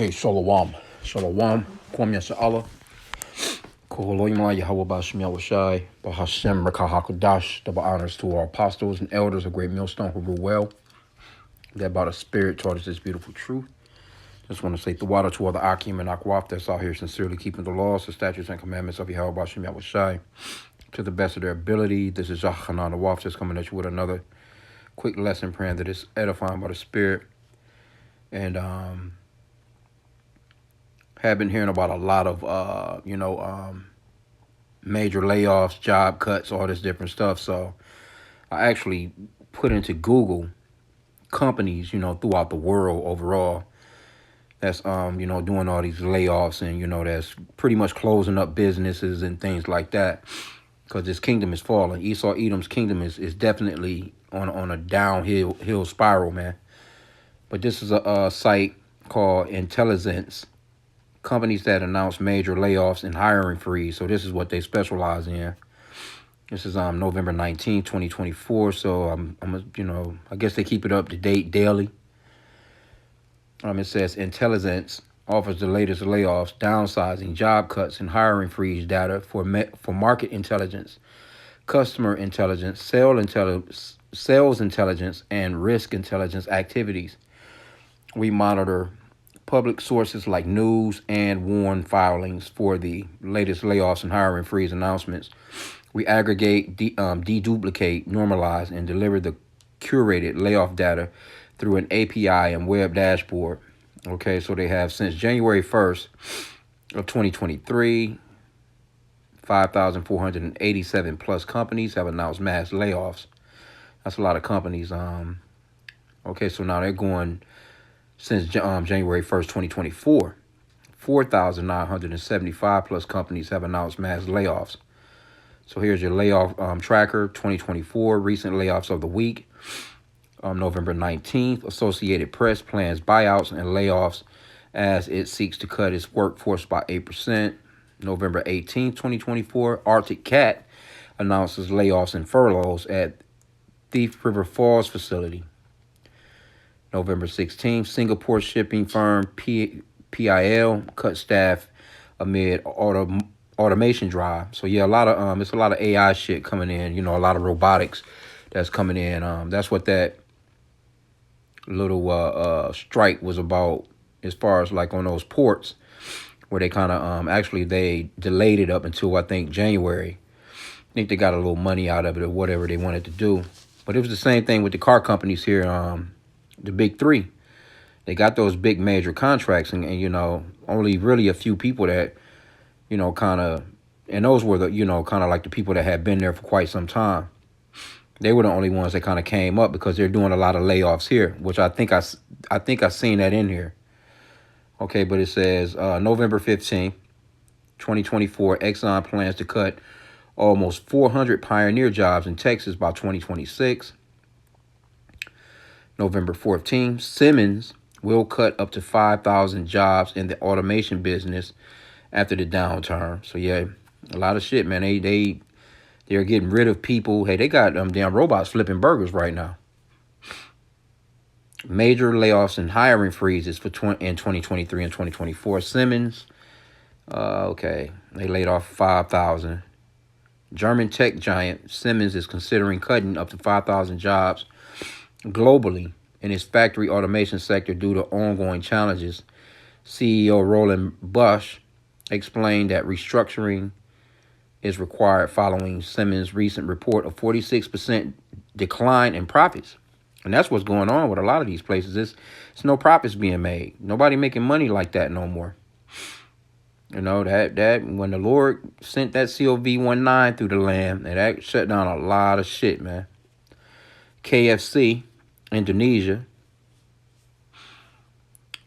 Okay, Shalom. Shalom. Kwam Yasha Allah. Koholoima Yahweh Bashim Yahushai. Bahashem Rakahakadash. Double honors to our apostles and elders of Great Millstone who rule well. That by the Spirit taught us this beautiful truth. Just want to say the water to all the H.I.M and Akwaf that's out here sincerely keeping the laws, the statutes, and commandments of Yahweh Bashim Yahushai to the best of their ability. This is Yachanan the Waf just coming at you with another quick lesson praying that is edifying by the Spirit. And have been hearing about a lot of major layoffs, job cuts, all this different stuff. So I actually put into Google companies, throughout the world overall that's doing all these layoffs and that's pretty much closing up businesses and things like that, because this kingdom is falling. Esau Edom's kingdom is definitely on a downhill spiral, man. But this is a site called Intelligence. Companies that announce major layoffs and hiring freeze. So this is what they specialize in. This is November 19, 2024. So I guess they keep it up to date daily. It says Intelligence offers the latest layoffs, downsizing, job cuts, and hiring freeze data for market intelligence, customer intelligence, sales intelligence, and risk intelligence activities. We monitor public sources like news and warn filings for the latest layoffs and hiring freeze announcements. We aggregate, deduplicate, normalize, and deliver the curated layoff data through an API and web dashboard. Okay, so they have since January 1st of 2023, 5,487 plus companies have announced mass layoffs. That's a lot of companies. Okay, so now they're going since January 1st, 2024, 4,975 plus companies have announced mass layoffs. So here's your layoff tracker, 2024, recent layoffs of the week. November 19th, Associated Press plans buyouts and layoffs as it seeks to cut its workforce by 8%. November 18th, 2024, Arctic Cat announces layoffs and furloughs at Thief River Falls facility. November 16th, Singapore shipping firm PIL cut staff amid automation drive. So yeah, it's a lot of AI shit coming in. A lot of robotics that's coming in. That's what that little strike was about, as far as like on those ports where they kind of actually they delayed it up until I think January. I think they got a little money out of it or whatever they wanted to do. But it was the same thing with the car companies here. The big three, they got those big major contracts, and only really a few people that, kind of, and those were the, kind of like the people that had been there for quite some time. They were the only ones that kind of came up because they're doing a lot of layoffs here, which I think I seen that in here. Okay, but it says November 15th, 2024, Exxon plans to cut almost 400 pioneer jobs in Texas by 2026. November 14th, Simmons will cut up to 5,000 jobs in the automation business after the downturn. So yeah, a lot of shit, man. They're getting rid of people. Hey, they got damn robots flipping burgers right now. Major layoffs and hiring freezes in 2023 and 2024. Simmons, they laid off 5,000. German tech giant Simmons is considering cutting up to 5,000 jobs globally in its factory automation sector due to ongoing challenges. CEO Roland Bush explained that restructuring is required following Simmons' recent report of 46% decline in profits. And that's what's going on with a lot of these places. It's no profits being made. Nobody making money like that no more. That when the Lord sent that COV-19 through the land, and that shut down a lot of shit, man. KFC, Indonesia,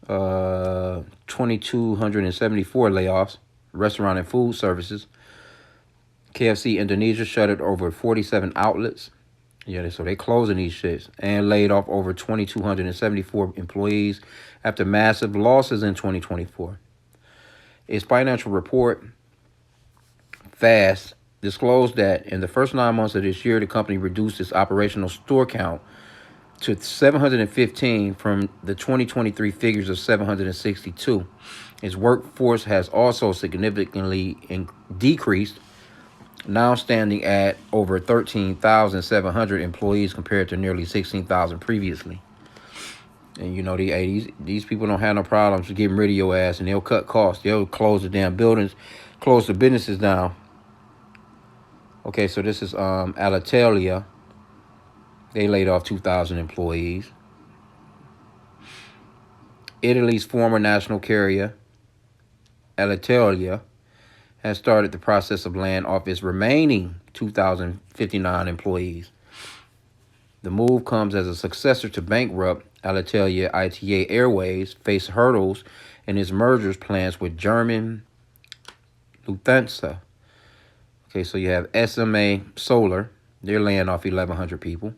2,274 layoffs, restaurant and food services. KFC Indonesia shuttered over 47 outlets. Yeah, so they closing these shits and laid off over 2,274 employees after massive losses in 2024. Its financial report, FAST, disclosed that in the first 9 months of this year, the company reduced its operational store count to 715 from the 2023 figures of 762. Its workforce has also significantly decreased, now standing at over 13,700 employees compared to nearly 16,000 previously. And these people don't have no problems with getting rid of your ass, and they'll cut costs. They'll close the damn buildings, close the businesses down. Okay, so this is Alitalia. They laid off 2,000 employees. Italy's former national carrier, Alitalia, has started the process of laying off its remaining 2,059 employees. The move comes as a successor to bankrupt Alitalia. ITA Airways faced hurdles in its mergers plans with German Lufthansa. Okay, so you have SMA Solar. They're laying off 1,100 people.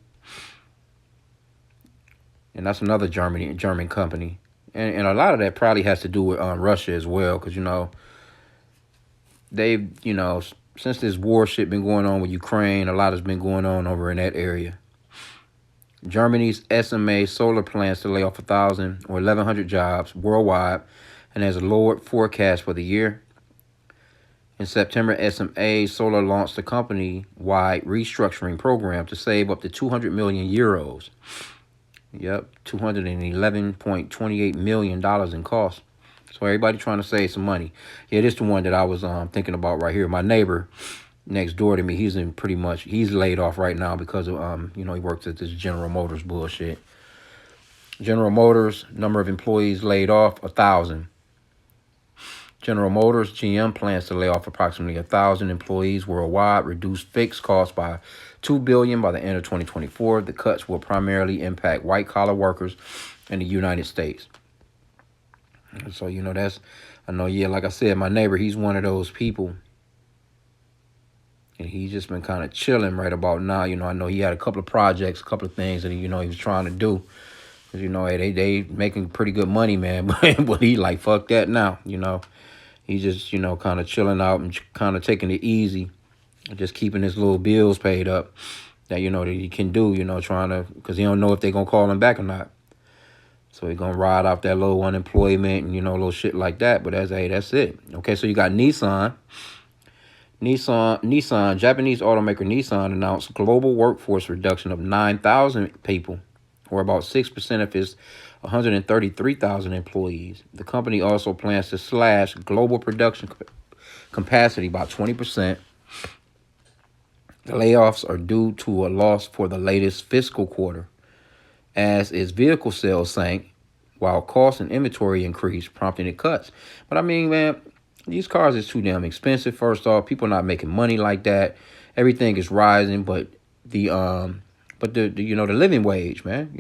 And that's another German company. And a lot of that probably has to do with Russia as well, because, they've, since this war shit been going on with Ukraine, a lot has been going on over in that area. Germany's SMA Solar plans to lay off 1,000 or 1,100 jobs worldwide and has a lowered forecast for the year. In September, SMA Solar launched a company-wide restructuring program to save up to 200 million euros. Yep, $211.28 million in costs. So everybody trying to save some money. Yeah, this is the one that I was thinking about right here. My neighbor next door to me, he's laid off right now because of he works at this General Motors bullshit. General Motors, number of employees laid off, 1,000. General Motors, GM, plans to lay off approximately 1,000 employees worldwide, reduce fixed costs by $2 billion by the end of 2024. The cuts will primarily impact white-collar workers in the United States. And so, like I said, my neighbor, he's one of those people. And he's just been kind of chilling right about now. I know he had a couple of projects, a couple of things that, he was trying to do. Because, they making pretty good money, man. But he like, fuck that now, He's just, kind of chilling out and kind of taking it easy. Just keeping his little bills paid up that, that he can do, trying to, because he don't know if they're going to call him back or not. So he's going to ride off that little unemployment and, little shit like that. But that's it. Okay, so you got Nissan. Japanese automaker Nissan announced global workforce reduction of 9,000 people, or about 6% of its 133,000 employees. The company also plans to slash global production capacity by 20%. The layoffs are due to a loss for the latest fiscal quarter, as its vehicle sales sank, while cost and inventory increased, prompting it cuts. But I mean, man, these cars is too damn expensive. First off, people are not making money like that. Everything is rising, but the living wage, man.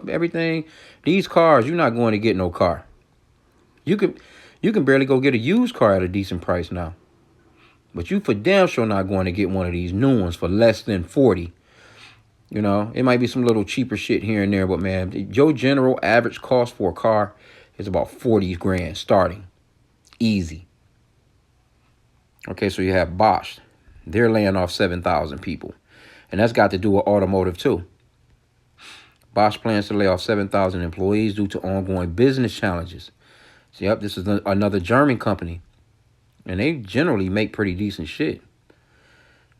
Everything. These cars, you're not going to get no car. You can barely go get a used car at a decent price now. But you for damn sure not going to get one of these new ones for less than 40. It might be some little cheaper shit here and there, but man, your general average cost for a car is about 40 grand starting. Easy. Okay, so you have Bosch. They're laying off 7,000 people. And that's got to do with automotive too. Bosch plans to lay off 7,000 employees due to ongoing business challenges. So, yep, this is another German company. And they generally make pretty decent shit.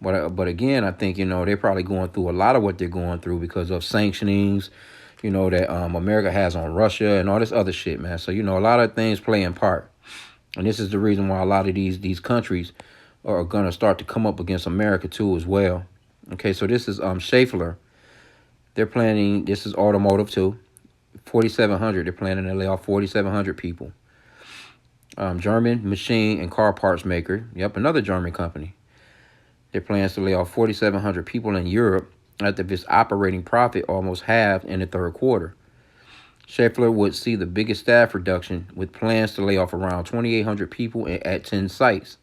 But again, I think, they're probably going through a lot of what they're going through because of sanctionings, that America has on Russia and all this other shit, man. So, a lot of things play in part. And this is the reason why a lot of these countries are going to start to come up against America too as well. Okay, so this is Schaeffler. They're planning, this is automotive too, 4,700. They're planning to lay off 4,700 people. German machine and car parts maker, yep, another German company. Their plans to lay off 4,700 people in Europe after its operating profit almost halved in the third quarter. Schaeffler would see the biggest staff reduction with plans to lay off around 2,800 people at 10 sites.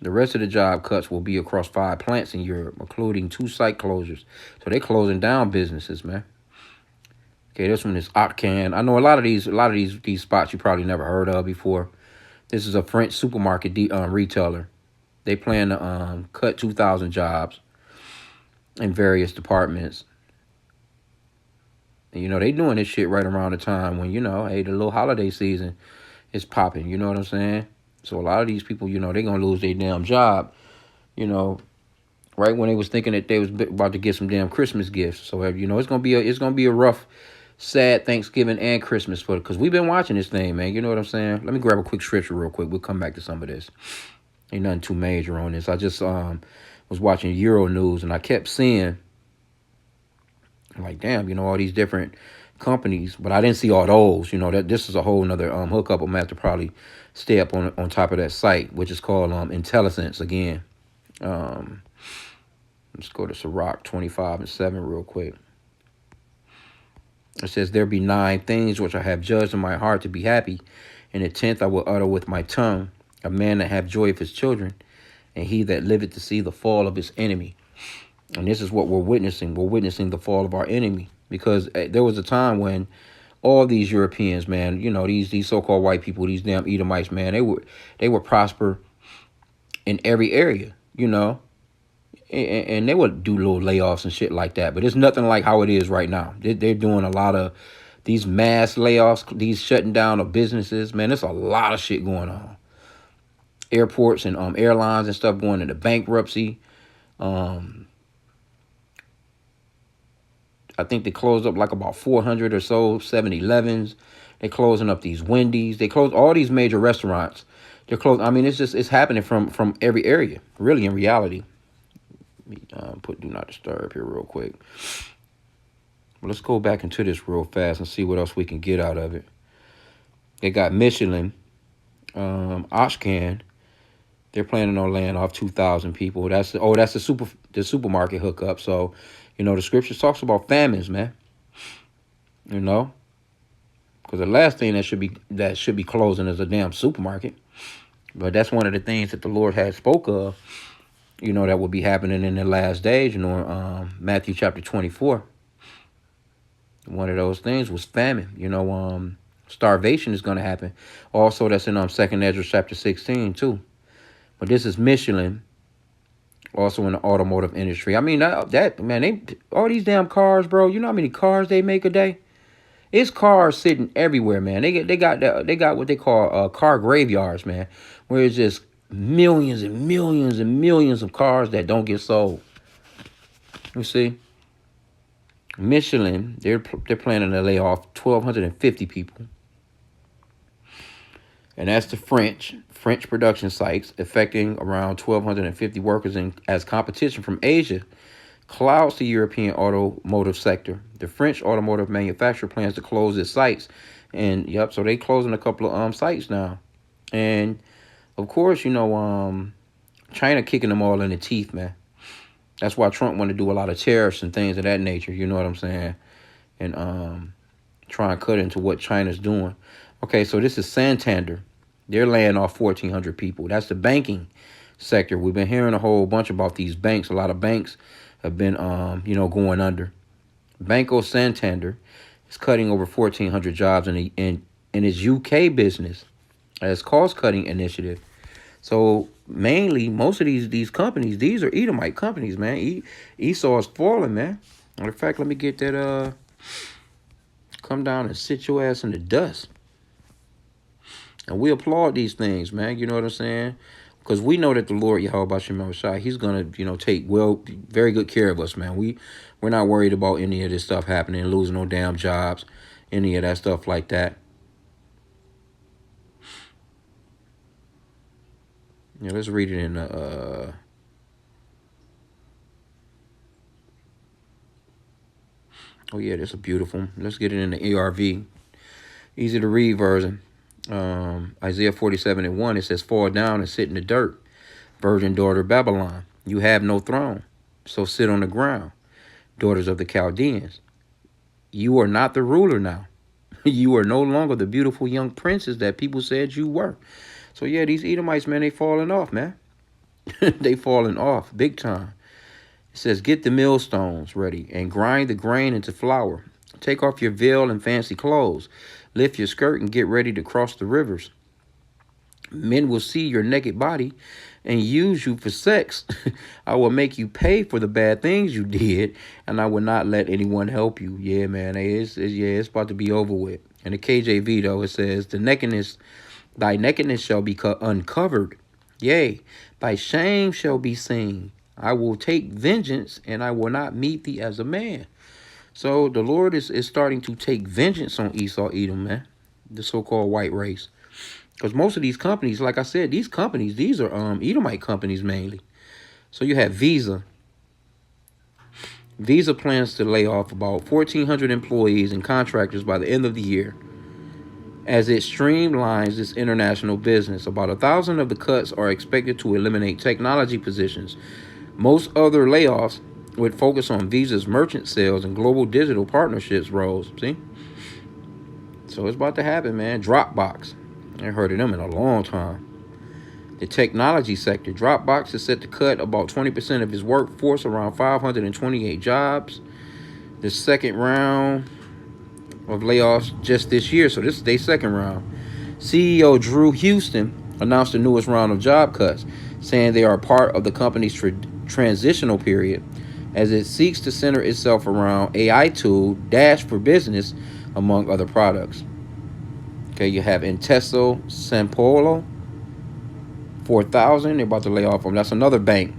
The rest of the job cuts will be across 5 plants in Europe, including 2 site closures. So they're closing down businesses, man. Okay, this one is H.I.M. I know a lot of these spots you probably never heard of before. This is a French supermarket retailer. They plan to cut 2,000 jobs in various departments. And, they doing this shit right around the time when, hey, the little holiday season is popping. You know what I'm saying? So a lot of these people, they gonna lose their damn job. You know, right when they was thinking that they was about to get some damn Christmas gifts. So it's gonna be a rough, sad Thanksgiving and Christmas for because we've been watching this thing, man. You know what I'm saying? Let me grab a quick scripture real quick. We'll come back to some of this. Ain't nothing too major on this. I just was watching Euro News and I kept seeing like, damn, all these different companies, but I didn't see all those. That this is a whole nother hookup. I'm gonna have to probably stay up on top of that site, which is called Intelligence again. Um, let's go to Sirach 25:7 real quick. It says, there be 9 things which I have judged in my heart to be happy, and the 10th I will utter with my tongue, a man that have joy of his children, and he that liveth to see the fall of his enemy. And this is what we're witnessing. We're witnessing the fall of our enemy. Because there was a time when all these Europeans, man, these so-called white people, these damn Edomites, man, they would prosper in every area, and they would do little layoffs and shit like that. But it's nothing like how it is right now. They're doing a lot of these mass layoffs, these shutting down of businesses. Man, there's a lot of shit going on. Airports and airlines and stuff going into bankruptcy. I think they closed up like about 400 or so 7-Elevens. They're closing up these Wendy's. They closed all these major restaurants. They're closed. I mean, it's happening from every area, really, in reality. Let me put do not disturb here real quick. But let's go back into this real fast and see what else we can get out of it. They got Michelin, H.I.M. They're planning on laying off 2,000 people. That's the supermarket hookup. So, the scripture talks about famines, man. Because the last thing that should be closing is a damn supermarket. But that's one of the things that the Lord had spoke of, that will be happening in the last days. Matthew chapter 24. One of those things was famine. Starvation is going to happen. Also, that's in 2nd Ezra chapter 16 too. But this is Michelin, also in the automotive industry. I mean, all these damn cars, bro. You know how many cars they make a day? It's cars sitting everywhere, man. They got what they call car graveyards, man, where it's just millions and millions and millions of cars that don't get sold. You see, Michelin, they're planning to lay off 1,250 people. And that's the French production sites, affecting around 1,250 workers as competition from Asia clouds the European automotive sector. The French automotive manufacturer plans to close its sites. And, so they closing a couple of sites now. And, of course, China kicking them all in the teeth, man. That's why Trump want to do a lot of tariffs and things of that nature, you know what I'm saying? And try and cut into what China's doing. Okay, so this is Santander. They're laying off 1,400 people. That's the banking sector. We've been hearing a whole bunch about these banks. A lot of banks have been, going under. Banco Santander is cutting over 1,400 jobs in its UK business as cost-cutting initiative. So mainly, most of these companies, these are Edomite companies, man. Esau is falling, man. Matter of fact, let me get that. Come down and sit your ass in the dust. And we applaud these things, man. You know what I'm saying? Because we know that the Lord, Yahweh Shai, he's going to, take very good care of us, man. We're not worried about any of this stuff happening, losing no damn jobs, any of that stuff like that. Yeah, let's read it in the, oh yeah, this is beautiful. Let's get it in the ARV. Easy to read version. Isaiah 47:1, it says, fall down and sit in the dirt, virgin daughter of Babylon. You have no throne, so sit on the ground, daughters of the Chaldeans. You are not the ruler now. You are no longer the beautiful young princess that people said you were. So yeah, these Edomites, man, they falling off, man. They falling off big time. It says, get the millstones ready and grind the grain into flour. Take off your veil and fancy clothes. Lift your skirt and get ready to cross the rivers. Men will see your naked body and use you for sex. I will make you pay for the bad things you did, and I will not let anyone help you. Yeah, man, it's about to be over with. In the KJV though, it says, "The nakedness, thy nakedness shall be uncovered. Yea, thy shame shall be seen. I will take vengeance, and I will not meet thee as a man." So the Lord is starting to take vengeance on Esau, Edom, man, the so-called white race. Because most of these companies, like I said, these are Edomite companies mainly. So you have Visa. Visa plans to lay off about 1,400 employees and contractors by the end of the year as it streamlines its international business. About 1,000 of the cuts are expected to eliminate technology positions. Most other layoffs would focus on Visa's merchant sales and global digital partnerships roles. See? So it's about to happen, man. Dropbox. I ain't heard of them in a long time. The technology sector. Dropbox is set to cut about 20% of its workforce, around 528 jobs. The second round of layoffs just this year, so this is their second round. CEO Drew Houston announced the newest round of job cuts, saying they are part of the company's transitional period as it seeks to center itself around AI tool Dash for Business, among other products. Okay, you have Intesa Sanpaolo, 4,000. They're about to lay off them. That's another bank.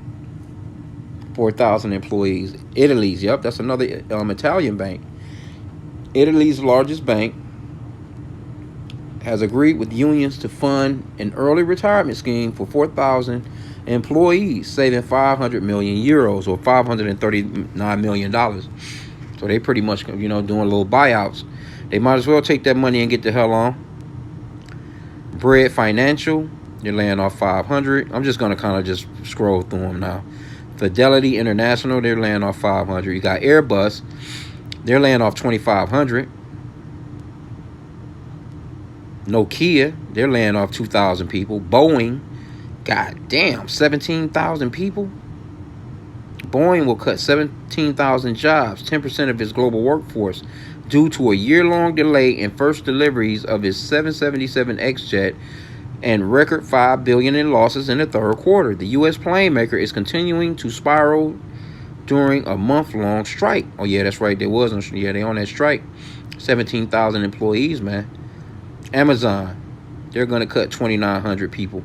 4,000 employees. Italy's, yep, that's another Italian bank. Italy's largest bank has agreed with unions to fund an early retirement scheme for 4,000 employees, saving 500 million euros or $539 million. So they pretty much, doing little buyouts. They might as well take that money and get the hell on. Bread Financial, they're laying off 500. I'm just going to kind of just scroll through them now. Fidelity International, they're laying off 500. You got Airbus, they're laying off 2,500. Nokia, they're laying off 2,000 people. Boeing, god damn, 17,000 people. Boeing will cut 17,000 jobs, 10% of its global workforce, due to a year-long delay in first deliveries of its 777X jet and record $5 billion in losses in the third quarter. The U.S. plane maker is continuing to spiral during a month-long strike. Oh yeah, that's right. They on that strike. 17,000 employees, man. Amazon, they're going to cut 2,900 people.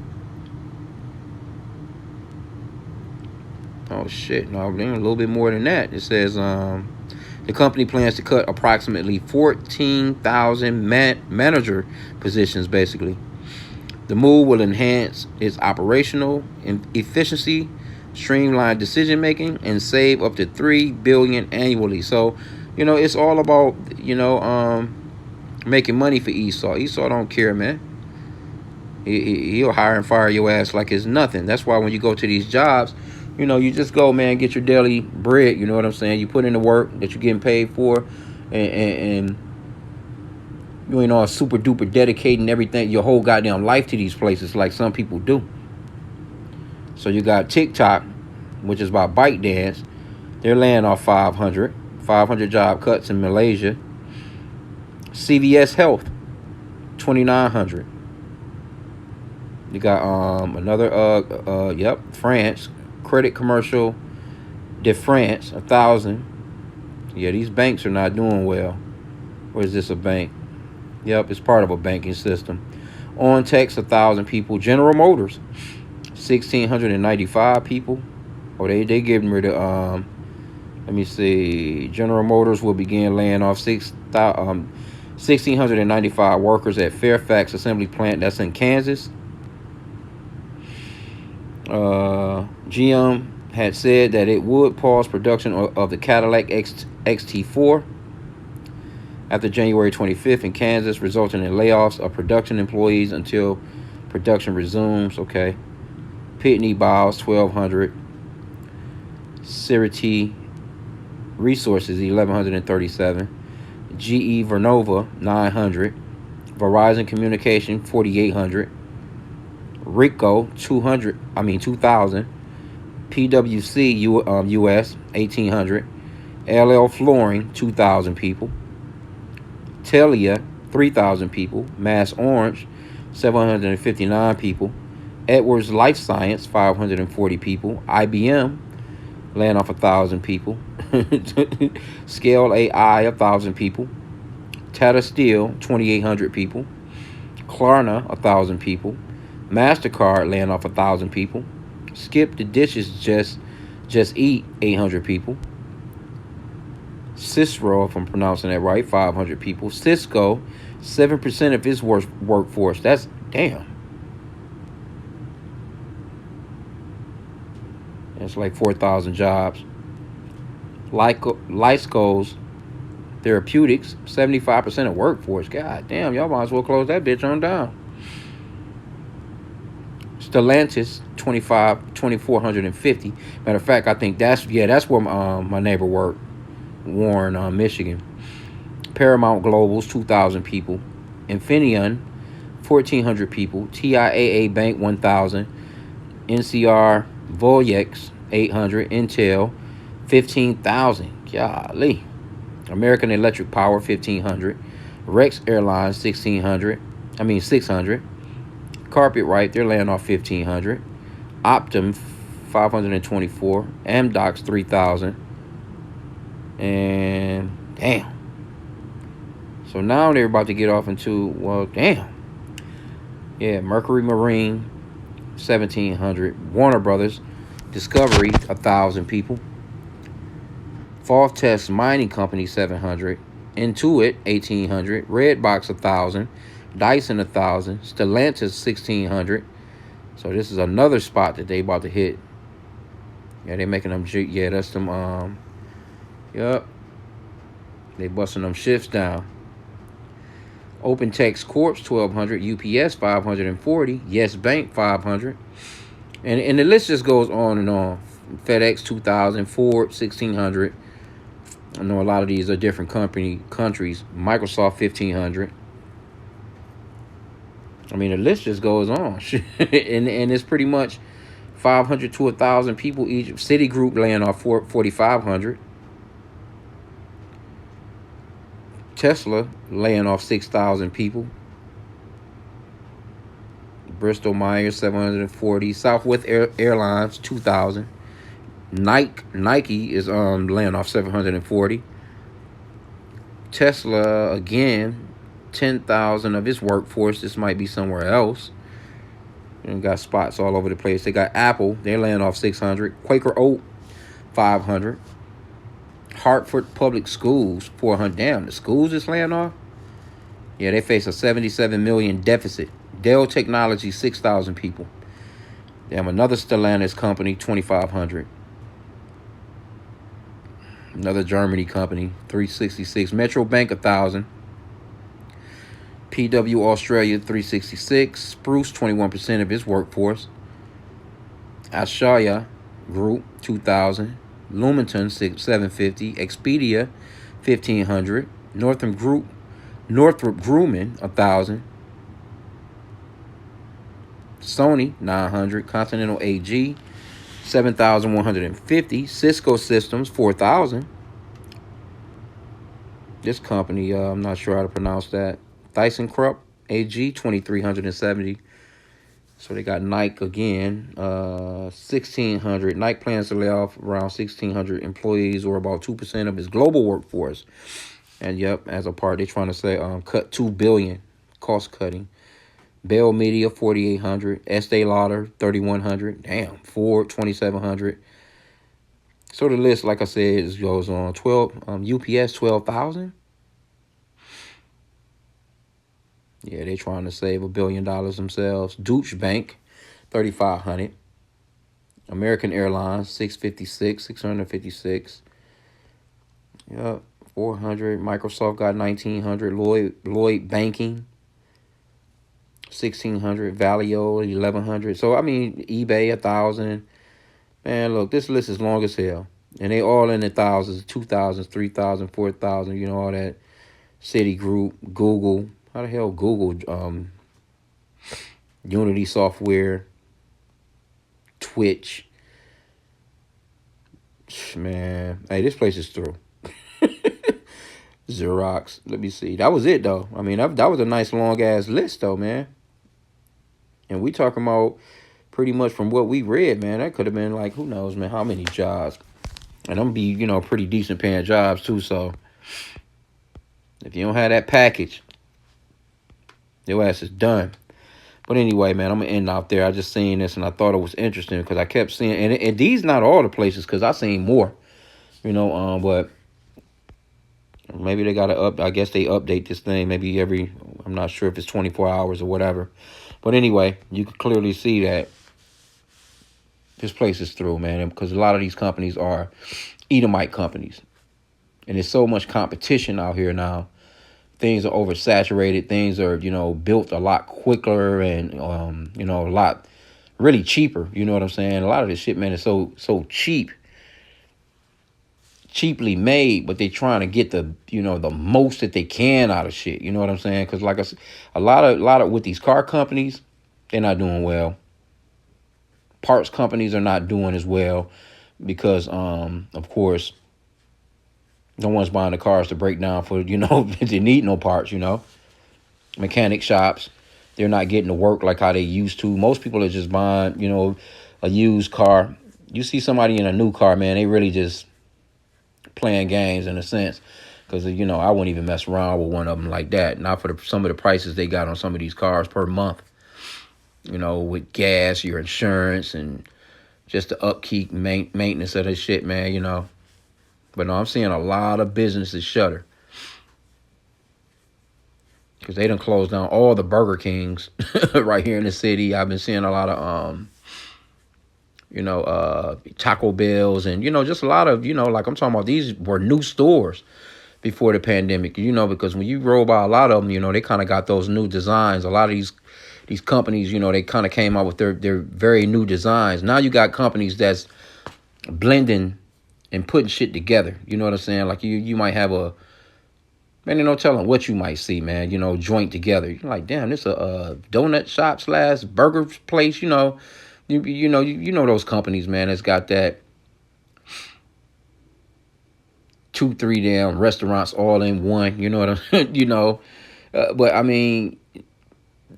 Oh shit, no, they're a little bit more than that. It says the company plans to cut approximately 14,000 manager positions, basically. The move will enhance its operational efficiency, streamline decision making, and save up to $3 billion annually. So, it's all about making money for Esau. Esau don't care, man. He'll hire and fire your ass like it's nothing. That's why when you go to these jobs, you just go, man, get your daily bread. You know what I'm saying? You put in the work that you're getting paid for, and you ain't all super duper dedicating everything, your whole goddamn life to these places like some people do. So you got TikTok, which is about ByteDance. They're laying off 500 job cuts in Malaysia. CVS Health, 2,900. You got another France, Credit Commercial de France, 1,000. Yeah, these banks are not doing well. Where is this a bank? Yep, it's part of a banking system. On Text, 1,000 people. General Motors, 1,695 people. Oh, they getting rid of let me see. General Motors will begin laying off 1,695 workers at Fairfax Assembly Plant. That's in Kansas. GM had said that it would pause production of the Cadillac XT4 after January 25th in Kansas, resulting in layoffs of production employees until production resumes. Okay. Pitney Bowes, 1,200. Cerity Resources, 1,137. GE Vernova, 900. Verizon Communication, 4,800. Ricoh, 2,000. PwC US, 1,800. LL Flooring, 2,000 people. Telia, 3,000 people. Mass Orange, 759 people. Edwards Life Science, 540 people. IBM, laying off 1,000 people. Scale AI, 1,000 people. Tata Steel, 2,800 people. Klarna, 1,000 people. MasterCard, laying off 1,000 people. Skip the Dishes, just Eat, 800 people. Cicero, if I'm pronouncing that right, 500 people. Cisco, 7% of its workforce. That's damn. That's like 4,000 jobs. Lysco's Therapeutics, 75% of workforce. God damn, y'all might as well close that bitch on down. Stellantis, 2,450. Matter of fact, I think that's where my neighbor worked, Warren, Michigan. Paramount Global's 2,000 people. Infineon, 1,400 people. TIAA Bank, 1,000. NCR Voyex, 800. Intel, 15,000. Golly. American Electric Power, 1,500. Rex Airlines, 600. Carpet they're laying off 1,500. Optum, 524. Amdocs, 3,000. And damn. So now they're about to get off into, well, damn. Yeah, Mercury Marine, 1,700. Warner Brothers Discovery, 1,000 people. Fall Test Mining Company, 700. Intuit, 1,800. Redbox, 1,000. Dyson, 1,000. Stellantis, 1,600. So this is another spot that they about to hit. Yeah, they making them. Yeah, that's them. Yep. They busting them shifts down. Open Text Corp, 1,200. UPS, 540. Yes Bank, 500. And the list just goes on and on. FedEx, 2,000. Ford, 1,600. I know a lot of these are different countries. Microsoft, 1,500. I mean, the list just goes on. and it's pretty much 500 to 1,000 people each. Citigroup laying off 4,500. Tesla laying off 6,000 people. Bristol Myers, 740. Southwest Airlines, 2,000. Nike is laying off 740. Tesla again, 10,000 of its workforce. This might be somewhere else. And got spots all over the place. They got Apple, they're laying off 600. Quaker Oat, 500. Hartford Public Schools, 400. Damn, the schools is laying off. Yeah, they face a 77 million deficit. Dell Technology, 6,000 people. Damn, another Stellantis company, 2,500. Another Germany company, 366. Metro Bank, 1,000. PW Australia, 366. Spruce, 21% of its workforce. Ashaya Group, 2,000. Lumenton, 750. Expedia, 1,500. Northrop Grumman, 1,000. Sony, 900. Continental AG, 7,150. Cisco Systems, 4,000. This company, I'm not sure how to pronounce that. ThyssenKrupp AG, 2,370. So they got Nike again, 1,600. Nike plans to lay off around 1,600 employees, or about 2% of its global workforce. And yep, as a part, they're trying to say cut $2 billion, cost cutting. Bell Media, 4,800. Estee Lauder, 3,100. Damn, Ford, 2,700. So the list, like I said, goes on. UPS, 12,000. Yeah, they trying to save $1 billion themselves. Deutsche Bank, 3,500. American Airlines, 656. Yep, 400. Microsoft got 1,900. Lloyd Banking, 1,600. Valio, 1,100. So I mean, eBay, 1,000. Man, look, this list is long as hell, and they all in the thousands, 2,000, 3,000, 4,000. You know, all that. Citigroup, Google. How the hell Google, Unity Software, Twitch. Man, hey, this place is through. Xerox. Let me see. That was it, though. I mean, that was a nice long-ass list, though, man. And we talking about pretty much from what we read, man. That could have been like, who knows, man, how many jobs. And them be, pretty decent paying jobs too. So if you don't have that package, your ass is done. But anyway, man, I'm gonna end out there. I just seen this and I thought it was interesting because I kept seeing, and these not all the places because I seen more, but maybe they gotta up. I guess they update this thing maybe every. I'm not sure if it's 24 hours or whatever. But anyway, you can clearly see that this place is through, man, because a lot of these companies are Edomite companies, and there's so much competition out here now. Things are oversaturated. Things are, built a lot quicker and, a lot really cheaper. You know what I'm saying? A lot of this shit, man, is so cheaply made, but they trying to get the most that they can out of shit. You know what I'm saying? Because like I said, a lot of with these car companies, they're not doing well. Parts companies are not doing as well because, of course, no one's buying the cars to break down for, they need no parts, Mechanic shops, they're not getting to work like how they used to. Most people are just buying, a used car. You see somebody in a new car, man, they really just playing games in a sense. Because, I wouldn't even mess around with one of them like that. Not for some of the prices they got on some of these cars per month. With gas, your insurance, and just the upkeep, maintenance of this shit, man, But no, I'm seeing a lot of businesses shutter. Because they done closed down all the Burger Kings right here in the city. I've been seeing a lot of, Taco Bells and, just a lot of, like I'm talking about, these were new stores before the pandemic, because when you roll by a lot of them, they kind of got those new designs. A lot of these companies, they kind of came out with their very new designs. Now you got companies that's blending and putting shit together. You know what I'm saying? Like you might have man, no telling what you might see, man, joint together. You're like, damn, this a donut shop / burger place, you know those companies, man, that's got that 2-3 damn restaurants all in one, you know what I'm but I mean,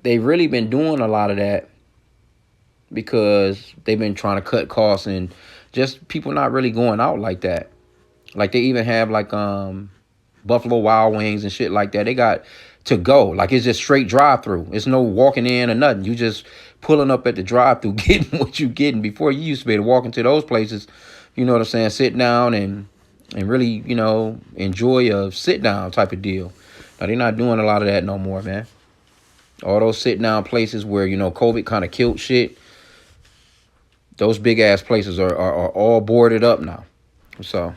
they've really been doing a lot of that because they've been trying to cut costs and just people not really going out like that. Like they even have like Buffalo Wild Wings and shit like that. They got to go. Like it's just straight drive through. It's no walking in or nothing. You just pulling up at the drive through, getting what you getting. Before you used to be able to walk into those places, you know what I'm saying, sit down and really, enjoy a sit down type of deal. Now they're not doing a lot of that no more, man. All those sit down places where, COVID kind of killed shit. Those big ass places are all boarded up now. So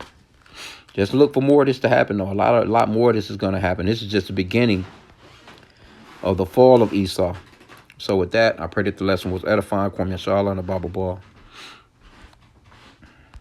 just look for more of this to happen, though. A lot more of this is going to happen. This is just the beginning of the fall of Esau. So with that, I pray that the lesson was edifying. Kwame Yashala and the Bible Ball.